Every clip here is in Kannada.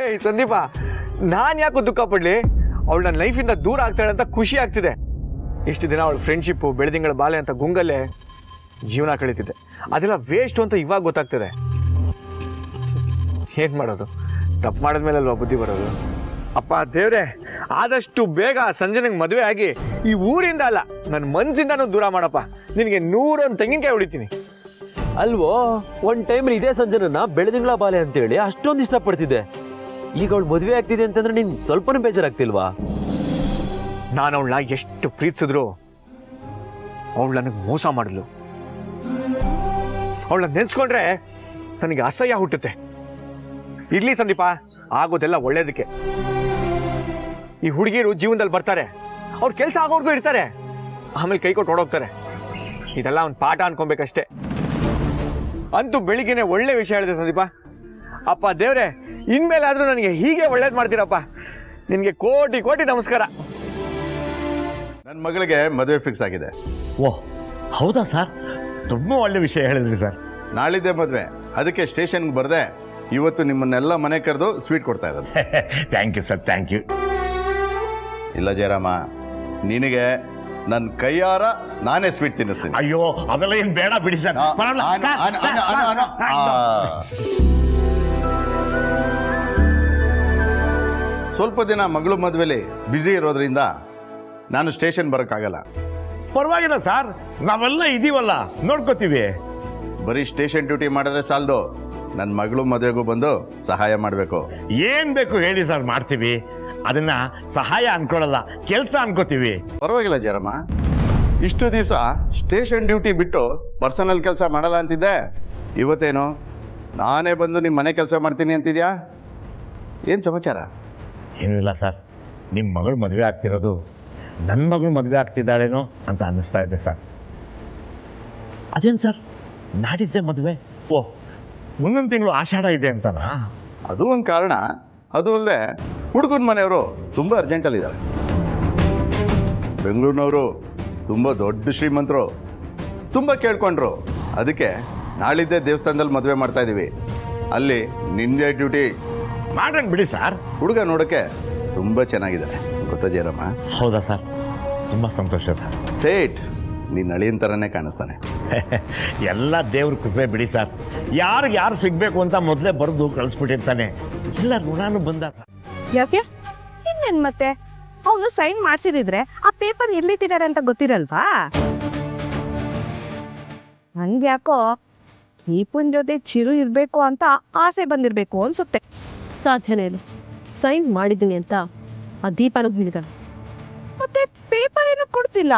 ಏಯ್ ಸಂದೀಪ, ನಾನು ಯಾಕೋ ದುಃಖ ಪಡ್ಲಿ? ಅವಳು ನನ್ನ ಲೈಫಿಂದ ದೂರ ಆಗ್ತಾಳೆ ಅಂತ ಖುಷಿ ಆಗ್ತಿದೆ. ಇಷ್ಟು ದಿನ ಅವಳು ಫ್ರೆಂಡ್ಶಿಪ್ಪು, ಬೆಳೆದಿಂಗಳ ಬಾಲೆ ಅಂತ ಗುಂಗಲ್ಲೇ ಜೀವನ ಕಳೀತಿದ್ದೆ. ಅದೆಲ್ಲ ವೇಸ್ಟ್ ಅಂತ ಇವಾಗ ಗೊತ್ತಾಗ್ತದೆ. ಏನ್ ಮಾಡೋದು? ತಪ್ಪು ಮಾಡಿದ್ಮೇಲೆ ಅಲ್ವಾ ಬುದ್ಧಿ ಬರೋದು. ಅಪ್ಪ ದೇವ್ರೆ, ಆದಷ್ಟು ಬೇಗ ಸಂಜನೆಗೆ ಮದುವೆ ಆಗಿ ಈ ಊರಿಂದ ಅಲ್ಲ ನನ್ನ ಮನ್ಸಿಂದಾನು ದೂರ ಮಾಡಪ್ಪ. ನಿನಗೆ 101 ತೆಂಗಿನಕಾಯಿ ಹೊಡಿತೀನಿ. ಅಲ್ವೋ, ಒಂದ್ ಟೈಮಲ್ಲಿ ಇದೇ ಸಂಜನನ್ನ ಬೆಳೆದಿಂಗಳ ಬಾಲೆ ಅಂತೇಳಿ ಅಷ್ಟೊಂದು ಇಷ್ಟಪಡ್ತಿದ್ದೆ. ಈಗ ಅವಳು ಮದುವೆ ಆಗ್ತಿದೆ ಅಂತಂದ್ರೆ ನೀನ್ ಸ್ವಲ್ಪನೂ ಬೇಜಾರಾಗ್ತಿಲ್ವಾ? ನಾನು ಅವಳನ್ನ ಎಷ್ಟು ಪ್ರೀತಿಸಿದ್ರು ಅವಳು ನನಗೆ ಮೋಸ ಮಾಡಿದ್ಲು. ಅವಳನ್ನ ನೆನ್ಸ್ಕೊಂಡ್ರೆ ನನಗೆ ಅಸಹ್ಯ ಹುಟ್ಟುತ್ತೆ. ಇರ್ಲಿ ಸಂದೀಪ, ಆಗೋದೆಲ್ಲ ಒಳ್ಳೇದಕ್ಕೆ. ಈ ಹುಡುಗಿರು ಜೀವನದಲ್ಲಿ ಬರ್ತಾರೆ, ಅವ್ರ ಕೆಲಸ ಆಗೋರ್ಗೂ ಇರ್ತಾರೆ, ಆಮೇಲೆ ಕೈ ಕೊಟ್ಟು ಓಡೋಗ್ತಾರೆ. ಇದೆಲ್ಲ ಒಂದು ಪಾಠ ಅನ್ಕೊಬೇಕಷ್ಟೇ. ಅಂತೂ ಬೆಳಿಗ್ಗೆನೆ ಒಳ್ಳೆ ವಿಷಯ ಹೇಳಿದೆ ಸಂದೀಪ. ಅಪ್ಪ ದೇವ್ರೆ, ಇನ್ಮೇಲಾದ್ರೂ ನನಗೆ ಹೀಗೆ ಒಳ್ಳೇದು ಮಾಡ್ತೀರಪ್ಪ. ನಿನಗೆ ಕೋಟಿ ಕೋಟಿ ನಮಸ್ಕಾರ. ನನ್ನ ಮಗಳಿಗೆ ಮದುವೆ ಫಿಕ್ಸ್ ಆಗಿದೆ. ಓಹ್ ಹೌದಾ ಸರ್? ತುಂಬ ಒಳ್ಳೆ ವಿಷಯ ಹೇಳಿದ್ರಿ ಸರ್. ನಾಳಿದ್ದೆ ಮದುವೆ, ಅದಕ್ಕೆ ಸ್ಟೇಷನ್ಗೆ ಬರದೆ ಇವತ್ತು ನಿಮ್ಮನ್ನೆಲ್ಲ ಮನೆ ಕರೆದು ಸ್ವೀಟ್ ಕೊಡ್ತಾ ಇರೋದು. Thank you sir, thank you. ಇಲ್ಲ ಜಯರಾಮ, ನಿನಗೆ ನನ್ನ ಕೈಯಾರ ನಾನೇ ಸ್ವೀಟ್ ತಿನ್ನಿಸ್ತೀನಿ. ಅಯ್ಯೋ, ಅವೆಲ್ಲ ಏನು ಬೇಡ ಬಿಡಿ ಸರ್. ಸ್ವಲ್ಪ ದಿನ ಮಗಳು ಮದುವೆಲಿ ಬ್ಯುಸಿ ಇರೋದ್ರಿಂದ ನಾನು ಸ್ಟೇಷನ್ ಬರೋಕ್ಕಾಗಲ್ಲ. ಪರವಾಗಿಲ್ಲ ಸರ್, ನಾವೆಲ್ಲ ಇದೀವಲ್ಲ, ನೋಡ್ಕೋತೀವಿ. ಬರೀ ಸ್ಟೇಷನ್ ಡ್ಯೂಟಿ ಮಾಡಿದ್ರೆ ಸಾಲದು, ನನ್ನ ಮಗಳು ಮದುವೆಗೂ ಬಂದು ಸಹಾಯ ಮಾಡಬೇಕು. ಏನ್ ಬೇಕು ಹೇಳಿ ಸರ್, ಮಾಡ್ತೀವಿ. ಅದನ್ನ ಸಹಾಯ ಅನ್ಕೊಳಲ್ಲ, ಕೆಲಸ ಅನ್ಕೋತೀವಿ. ಪರವಾಗಿಲ್ಲ ಜಯರಾಮ, ಇಷ್ಟು ದಿವಸ ಸ್ಟೇಷನ್ ಡ್ಯೂಟಿ ಬಿಟ್ಟು ಪರ್ಸನಲ್ ಕೆಲಸ ಮಾಡಲ್ಲ ಅಂತಿದ್ದೆ. ಇವತ್ತೇನು ನಾನೇ ಬಂದು ನಿಮ್ಮ ಮನೆ ಕೆಲಸ ಮಾಡ್ತೀನಿ ಅಂತಿದ್ಯಾ? ಏನು ಸಮಾಚಾರ? ಏನೂ ಇಲ್ಲ ಸರ್, ನಿಮ್ಮ ಮಗಳು ಮದುವೆ ಆಗ್ತಿರೋದು ನನ್ನ ಮಗಳು ಮದುವೆ ಆಗ್ತಿದ್ದಾಳೇನೋ ಅಂತ ಅನ್ನಿಸ್ತಾ ಇದೆ ಸರ್. ಅದೇನು ಸರ್, ನಾಡಿದ್ದೆ ಮದುವೆ? ಓಹ್, ಮುಂದಿನ ತಿಂಗಳು ಆಷಾಢ ಇದೆ ಅಂತನಾ? ಅದು ಒಂದು ಕಾರಣ. ಅದು ಅಲ್ಲದೆ ಹುಡುಗನ ಮನೆಯವರು ತುಂಬ ಅರ್ಜೆಂಟಲ್ಲಿದ್ದಾರೆ. ಬೆಂಗಳೂರಿನವರು ತುಂಬ ದೊಡ್ಡ ಶ್ರೀಮಂತರು, ತುಂಬ ಕೇಳ್ಕೊಂಡ್ರು. ಅದಕ್ಕೆ ನಾಳಿದ್ದೇ ದೇವಸ್ಥಾನದಲ್ಲಿ ಮದುವೆ ಮಾಡ್ತಾ ಇದ್ದೀವಿ. ಅಲ್ಲಿ ನಿಂದೆ ಡ್ಯೂಟಿ. ಮಾಡೋಣ ಬಿಡಿ ಸರ್. ಹುಡುಗ ನೋಡೋಕ್ಕೆ ತುಂಬ ಚೆನ್ನಾಗಿದ್ದಾರೆ, ಗೊತ್ತಾ ಜಯರಾಮ? ಹೌದಾ ಸರ್? ತುಂಬ ಸಂತೋಷ ಸರ್. ಸೇಟ್ ನೀನು ಅಳಿಯನ್ ಥರನೇ ಕಾಣಿಸ್ತಾನೆ. ಎಲ್ಲ ದೇವ್ರ ಕೃಪೆ ಬಿಡಿ ಸರ್. ಯಾರು ಸಿಗ್ಬೇಕು ಅಂತ ಮೊದಲೇ ಬರೆದು ಕಳಿಸ್ಬಿಟ್ಟಿರ್ತಾನೆ. ಎಲ್ಲ ಋಣಾನು ಬಂದ ಸರ್. ಯಾಕೆ? ಇನ್ನೇನ್ ಮತ್ತೆ, ಅವನು ಸೈನ್ ಮಾಡ್ಸಿದಿದ್ರೆ ಆ ಪೇಪರ್ ಎಲ್ಲಿಟ್ಟಿದ್ದಾರೆ ಅಂತ ಗೊತ್ತಿರಲ್ವಾ? ನನ್ಗ್ಯಾಕೋ ದೀಪನ್ ಜೊತೆ ಚಿರು ಇರ್ಬೇಕು ಅಂತ ಆಸೆ ಬಂದಿರ್ಬೇಕು ಅನ್ಸುತ್ತೆ. ಸಾಧ್ಯನೇ ಇಲ್ಲ. ಸೈನ್ ಮಾಡಿದ್ದೀನಿ ಅಂತ ಆ ದೀಪನೂ ಹೇಳಿದಾನೆ. ಮತ್ತೆ ಪೇಪರ್ ಏನು ಕೊಡ್ತಿಲ್ಲ,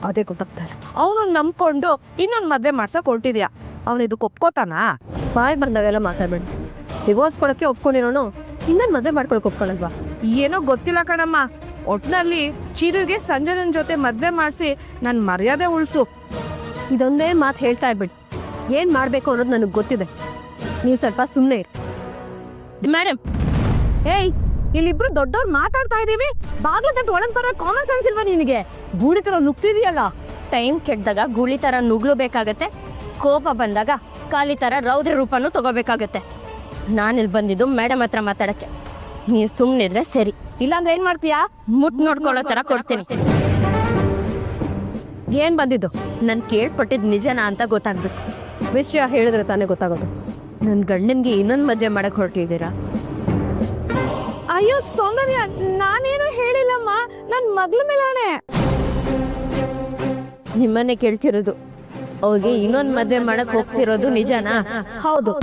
ಅದೇ ಗೊತ್ತಾಗ್ತಾ ಇಲ್ಲ. ಅವನು ನಂಬ್ಕೊಂಡು ಇನ್ನೊಂದು ಮದ್ವೆ ಮಾಡ್ಸಕ್ ಹೊರಟಿದ್ಯಾ? ಅವನು ಇದಕ್ಕೆ ಒಪ್ಕೋತಾನ? ಬಾಯ್ ಬಂದಾಗೆಲ್ಲ ಮಾತಾಡ್ಬೇಡ. ಡಿವೋರ್ಸ್ ಕೊಡೋಕ್ಕೆ ಒಪ್ಕೊಂಡಿರೋನು ಇನ್ನೊಂದು ಮದುವೆ ಮಾಡ್ಕೊಳಕ್ಕೆ ಒಪ್ಕೊಳ್ಳಲ್ವಾ? ಏನೋ ಗೊತ್ತಿಲ್ಲ ಕಣಮ್ಮ. ಒಟ್ನಲ್ಲಿ ಚಿರುಗೆ ಸಂಜನನ್ ಜೊತೆ ಮದ್ವೆ ಮಾಡಿಸಿ ನನ್ ಮರ್ಯಾದೆ ಉಳಿಸು. ಇದೊಂದೇ ಮಾತು ಹೇಳ್ತಾ ಇರ್ಬೇಡಿ. ಏನ್ ಮಾಡ್ಬೇಕು ಅನ್ನೋದು ನನಗೆ ಗೊತ್ತಿದೆ. ನೀವು ಸ್ವಲ್ಪ ಸುಮ್ಮನೆ ಇರಿ. ಮೇಡಮ್, ಏಯ್, ಇಲ್ಲಿಬ್ರು ದೊಡ್ಡವ್ರು ಮಾತಾಡ್ತಾ ಇದೀವಿ, ಬಾಗ್ಲ ತಟ್ಟು ಒಳಗ್ ಬರೋ ಕಾಮನ್ ಸೆನ್ಸ್ ಇಲ್ವಾ ನಿನಗೆ? ಗೂಳಿ ತರ ನುಗ್ತಿದೀಯಲ್ಲ. ಟೈಮ್ ಕೆಟ್ಟದಾಗ ಗೂಳಿ ತರ ನುಗ್ಲಬೇಕಾಗತ್ತೆ, ಕೋಪ ಬಂದಾಗ ಕಾಲಿ ತರ ರೌದ್ರ ರೂಪನೂ ತಗೋಬೇಕಾಗತ್ತೆ. ನಾನಿಲ್ಲಿ ಬಂದಿದ್ದು ಮೇಡಮ್ ಹತ್ರ ಮಾತಾಡಕ್ಕೆ. ನೀವು ಸುಮ್ಮನಿದ್ರೆ ಸರಿ, ಇಲ್ಲಾಂದ್ರೆ ಏನ್ ಮಾಡ್ತೀಯಾ? ಮುಟ್ ನೋಡ್ಕೊಳ್ಳೋ ತರ ಕೊಡ್ತೀನಿ. ಏನ್ ಬಂದಿದ್ದು? ನನ್ ಕೇಳ್ಪಟ್ಟಿದ್ ನಿಜನಾ ಅಂತ ಗೊತ್ತಾಗ್ಬೇಕು. ವಿಷಯ ಹೇಳಿದ್ರೆ ತಾನೇ ಗೊತ್ತಾಗೋದು. ನನ್ ಗಂಡನ್ಗೆ ಇನ್ನೊಂದ್ ಮದ್ವೆ ಮಾಡಕ್ ಹೊರಟಿದ್ದೀರಾ? ಅಯ್ಯೋ ಸೌಂದರ್ಯ, ನಾನೇನು ಹೇಳಿಲ್ಲಮ್ಮ. ನನ್ ಮಗ್ಳ ಮೇಲಾಣೆ. ನಿಮ್ಮನ್ನೇ ಕೇಳ್ತಿರೋದು. ಅವ್ರಿಗೆ ಇನ್ನೊಂದ್ ಮದ್ವೆ ಮಾಡಕ್ ಹೋಗ್ತಿರೋದು ನಿಜನಾ? ಹೌದು.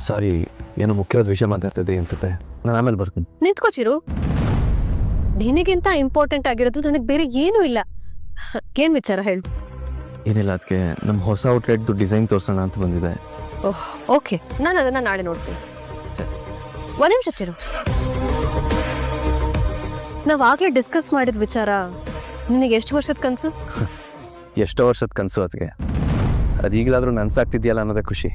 ಸಾರಿ, ಏನೋ ಮುಖ್ಯವಾದ ವಿಷಯ ಮಾತಾಡ್ತಿದ್ದೆ ಅನ್ಸುತ್ತೆ. ನಾನು ಆಮೇಲೆ ಬರ್ತೀನಿ. ನಿಂತ್ಕೋಚಿರು. ನಿನಗಿಂತ ಇಂಪಾರ್ಟೆಂಟ್ ಆಗಿರೋದು ನನಗೆ ಬೇರೆ ಏನೂ ಇಲ್ಲ. ಏನ್ ವಿಚಾರ ಹೇಳು. ಏನಿಲ್ಲ, ಅದಕ್ಕೆ ನಮ್ಮ ಹೊಸ ಔಟ್ಲೆಟ್ದು ಡಿಸೈನ್ ತೋರಿಸೋಣ ಅಂತ ಬಂದಿದೆ. ಓಹ್, ಓಕೆ, ನಾನು ಅದನ್ನ ನಾಳೆ ನೋಡ್ತೀನಿ. ಸರಿ, ಒಂದ್ ನಿಮಿಷ ಚಿರು. ನಾವ್ ಆಗ್ಲೇ ಡಿಸ್ಕಸ್ ಮಾಡಿದ ವಿಚಾರ ನಿನಗೆ ಎಷ್ಟು ವರ್ಷದ ಕನಸು? ಎಷ್ಟೋ ವರ್ಷದ ಕನಸು. ಅದಕ್ಕೆ ಅದು ಈಗಲಾದರೂ ನನ್ಸಾಗ್ತಿದ್ಯಲ್ಲ ಅನ್ನೋದೇ ಖುಷಿ.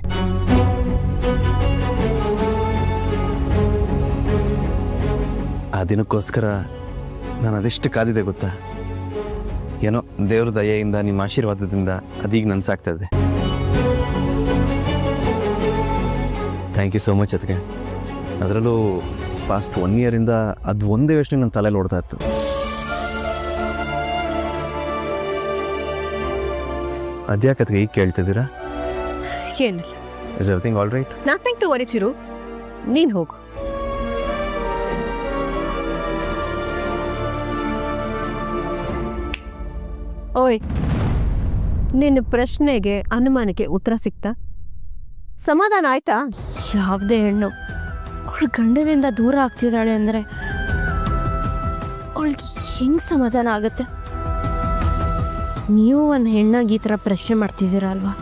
ದಿನಕ್ಕೋಸ್ಕರ ನಾನು ಅದೆಷ್ಟು ಕಾದಿದೆ ಗೊತ್ತಾ. ಏನೋ ದೇವ್ರ ದಯೆಯಿಂದ ನಿಮ್ಮ ಆಶೀರ್ವಾದದಿಂದ ಅದೀಗ ನನ್ಸಾಗ್ತಾ ಇದೆ. Thank you so much. ಅದಕ್ಕೆ ಅದರಲ್ಲೂ ಪಾಸ್ಟ್ 1 ಇಯರಿಂದ ಅದು ಒಂದೇ ಯೋಚನೆ ನನ್ನ ತಲೆಯಲ್ಲಿ ಓಡ್ತಾ ಇತ್ತು. ಅದ್ಯಾಕೆ ಅದಕ್ಕೆ ಈಗ ಕೇಳ್ತಿದ್ದೀರಾ? ಏನಿಲ್ಲ, is everything all right? Nothing to worry Chiru, ನೀನ್ ಹೋಗು. ಓಯ್, ನಿನ್ನ ಪ್ರಶ್ನೆಗೆ ಅನುಮಾನಕ್ಕೆ ಉತ್ತರ ಸಿಕ್ತಾ? ಸಮಾಧಾನ ಆಯ್ತಾ? ಯಾವುದೇ ಹೆಣ್ಣು ಅವಳು ಗಂಡನಿಂದ ದೂರ ಆಗ್ತಿದ್ದಾಳೆ ಅಂದರೆ ಅವಳಿಗೆ ಹೆಂಗ್ ಸಮಾಧಾನ ಆಗುತ್ತೆ? ನೀವು ಒಂದು ಹೆಣ್ಣಾಗಿ ಈ ಥರ ಪ್ರಶ್ನೆ ಮಾಡ್ತಿದ್ದೀರಾ ಅಲ್ವಾ?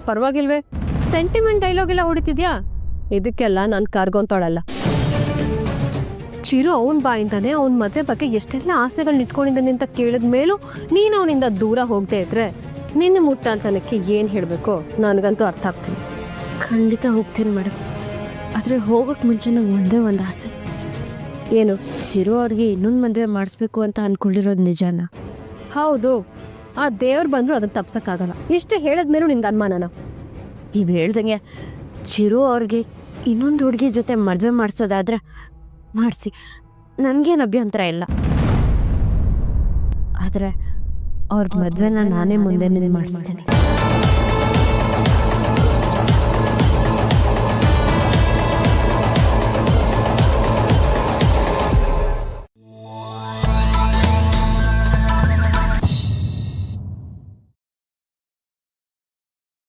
ಪರವಾಗಿಲ್ವೇ? ಸೆಂಟಿಮೆಂಟ್ ಡೈಲಾಗ್ ಎಲ್ಲ ಹೊಡಿತಿದ್ಯಾ? ಇದಕ್ಕೆಲ್ಲ ನಾನು ಕಾರ್ಗೊಂತಾಳಲ್ಲ. ಚಿರು ಅವನ ಬಾಯಿಂದಾನೆ ಅವನ ಮದುವೆ ಬಗ್ಗೆ ಎಷ್ಟೆಲ್ಲ ಆಸೆಗಳನ್ನ ಇಟ್ಕೊಂಡಿದ್ದಾನೆ ಅಂತ ಕೇಳಿದ ಮೇಲೂ ನೀನು ಅವನಿಂದ ದೂರ ಹೋಗದೆ ಇದ್ರೆ ನಿನ್ನ ಮುಟ್ಟಾಳ್ತನಕ್ಕೆ ಏನು ಹೇಳಬೇಕೋ ನನಗಂತೂ ಅರ್ಥ ಆಗ್ತೀನಿ. ಖಂಡಿತ ಹೋಗ್ತೀನಿ ಮೇಡಮ್. ಆದರೆ ಹೋಗೋಕ್ಕೆ ಮುಂಚೆ ನಂಗೆ ಒಂದೇ ಒಂದು ಆಸೆ. ಏನು? ಚಿರು ಅವ್ರಿಗೆ ಇನ್ನೊಂದು ಮದುವೆ ಮಾಡಿಸ್ಬೇಕು ಅಂತ ಅಂದ್ಕೊಂಡಿರೋದು ನಿಜಾನ? ಹೌದು, ಆ ದೇವ್ರು ಬಂದ್ರು ಅದನ್ನ ತಪ್ಸಕ್ಕಾಗಲ್ಲ. ಇಷ್ಟು ಹೇಳಿದ್ಮೇಲೂ ನಿನ್ಗೆ ಅನುಮಾನನ? ನೀವು ಹೇಳ್ದಂಗೆ ಚಿರು ಅವ್ರಿಗೆ ಇನ್ನೊಂದು ಹುಡುಗಿ ಜೊತೆ ಮದುವೆ ಮಾಡಿಸೋದಾದ್ರೆ ಮಾಡಿಸಿ, ನನಗೇನು ಅಭ್ಯಂತರ ಇಲ್ಲ. ಆದರೆ ಅವ್ರ ಮದುವೆನ ನಾನೇ ಮುಂದೆ ನಿನ್ನ ಮಾಡಿಸ್ತೀನಿ.